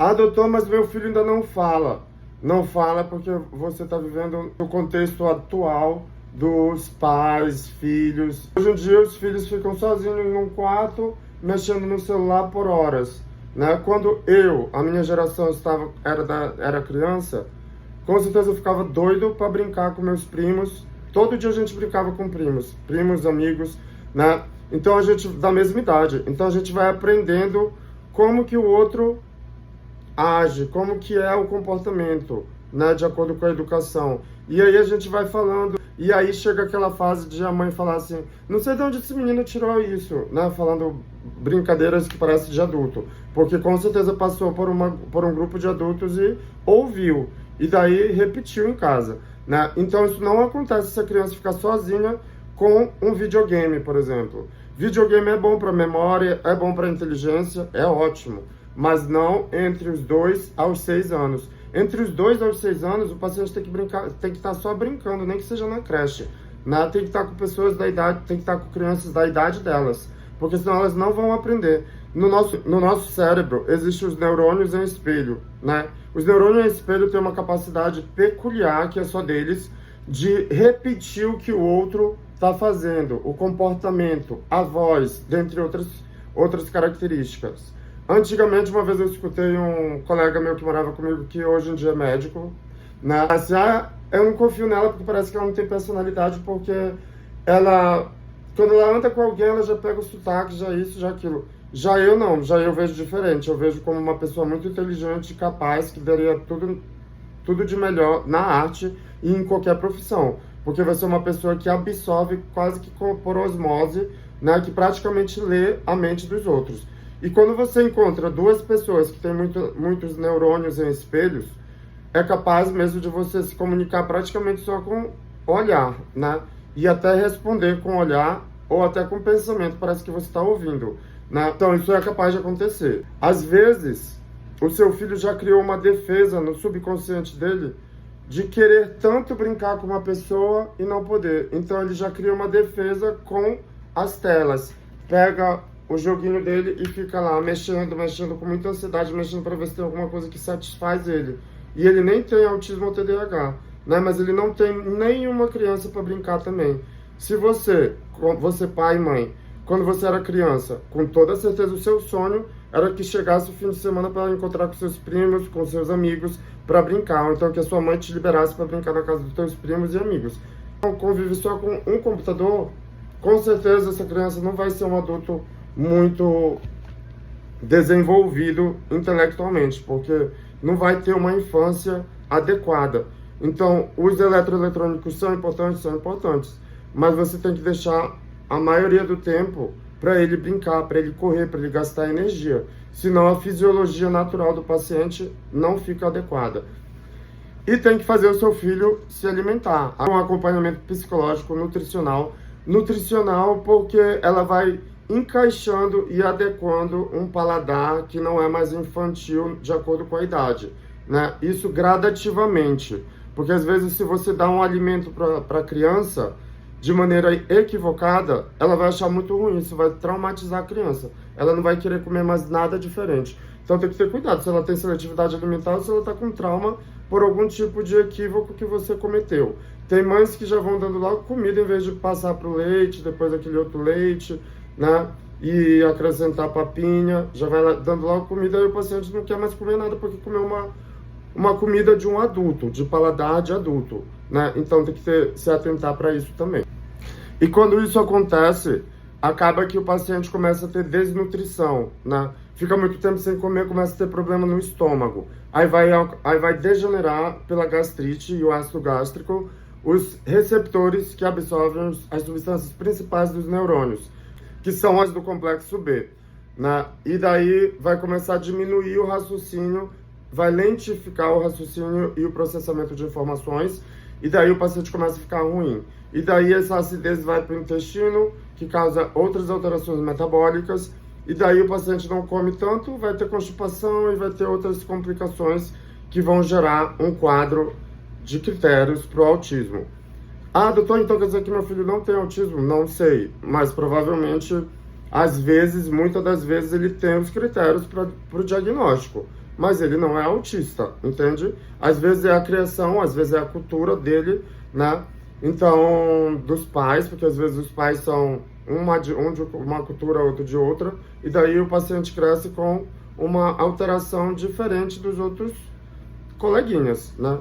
Ah, doutor, mas meu filho ainda não fala. Não fala porque você está vivendo no contexto atual dos pais, filhos. Hoje em dia os filhos ficam sozinhos num quarto, mexendo no celular por horas, né? Quando a minha geração era criança, com certeza eu ficava doido para brincar com meus primos. Todo dia a gente brincava com primos, amigos, né? Então a gente, da mesma idade, então a gente vai aprendendo como que o outro age, como que é o comportamento, né, de acordo com a educação. E aí a gente vai falando, e aí chega aquela fase de a mãe falar assim, não sei de onde esse menino tirou isso, né, falando brincadeiras que parecem de adulto, porque com certeza passou por um grupo de adultos e ouviu, e daí repetiu em casa, né. Então isso não acontece se a criança ficar sozinha com um videogame, por exemplo. Videogame é bom para memória, é bom para inteligência, é ótimo, mas não entre os 2 aos 6 anos. Entre os 2 aos 6 anos, o paciente tem que brincar, tem que estar só brincando, nem que seja na creche, né? Tem que estar com pessoas da idade, tem que estar com crianças da idade delas, porque senão elas não vão aprender. No nosso cérebro existem os neurônios em espelho, né? Os neurônios em espelho têm uma capacidade peculiar, que é só deles, de repetir o que o outro está fazendo, o comportamento, a voz, dentre outras características. Antigamente, uma vez eu escutei um colega meu que morava comigo, que hoje em dia é médico, né? Assim, eu não confio nela porque parece que ela não tem personalidade, porque quando ela anda com alguém, ela já pega o sotaque, já isso, já aquilo. Já eu não, já eu vejo diferente. Eu vejo como uma pessoa muito inteligente e capaz, que daria tudo de melhor na arte e em qualquer profissão. Porque vai ser uma pessoa que absorve quase que por osmose, né? Que praticamente lê a mente dos outros. E quando você encontra duas pessoas que têm muitos neurônios em espelhos, é capaz mesmo de você se comunicar praticamente só com olhar, né? E até responder com olhar ou até com pensamento, parece que você está ouvindo, né? Então isso é capaz de acontecer. Às vezes, o seu filho já criou uma defesa no subconsciente dele de querer tanto brincar com uma pessoa e não poder. Então ele já cria uma defesa com as telas. Pega o joguinho dele e fica lá mexendo com muita ansiedade, mexendo para ver se tem alguma coisa que satisfaz ele. E ele nem tem autismo ou TDAH, né? Mas ele não tem nenhuma criança para brincar também. Se você pai e mãe, quando você era criança, com toda certeza o seu sonho era que chegasse o fim de semana para encontrar com seus primos, com seus amigos, para brincar. Ou então que a sua mãe te liberasse para brincar na casa dos teus primos e amigos. Então, convive só com um computador, com certeza essa criança não vai ser um adulto muito desenvolvido intelectualmente, porque não vai ter uma infância adequada. Então, os eletroeletrônicos são importantes, mas você tem que deixar a maioria do tempo para ele brincar, para ele correr, para ele gastar energia. Senão a fisiologia natural do paciente não fica adequada. E tem que fazer o seu filho se alimentar. Um acompanhamento psicológico, nutricional, porque ela vai encaixando e adequando um paladar que não é mais infantil de acordo com a idade, né? Isso gradativamente, porque às vezes se você dá um alimento para a criança de maneira equivocada, ela vai achar muito ruim, isso vai traumatizar a criança, ela não vai querer comer mais nada diferente. Então tem que ter cuidado se ela tem seletividade alimentar ou se ela está com trauma por algum tipo de equívoco que você cometeu. Tem mães que já vão dando logo comida em vez de passar para o leite, depois aquele outro leite, né? E acrescentar papinha, já vai dando logo comida e o paciente não quer mais comer nada porque comeu uma comida de um adulto, de paladar de adulto, né? Então tem que se atentar para isso também. E quando isso acontece, acaba que o paciente começa a ter desnutrição, né? Fica muito tempo sem comer, começa a ter problema no estômago. Aí vai degenerar pela gastrite e o ácido gástrico os receptores que absorvem as substâncias principais dos neurônios, que são as do complexo B, né? E daí vai começar a diminuir o raciocínio, vai lentificar o raciocínio e o processamento de informações, e daí o paciente começa a ficar ruim. E daí essa acidez vai para o intestino, que causa outras alterações metabólicas, e daí o paciente não come tanto, vai ter constipação e vai ter outras complicações que vão gerar um quadro de critérios para o autismo. Ah, doutor, então quer dizer que meu filho não tem autismo? Não sei, mas provavelmente, às vezes, muitas das vezes, ele tem os critérios para o diagnóstico. mas ele não é autista, entende? Às vezes é a criação, às vezes é a cultura dele, né? Então, dos pais, porque às vezes os pais são um de uma cultura, outro de outra, e daí o paciente cresce com uma alteração diferente dos outros coleguinhas, né?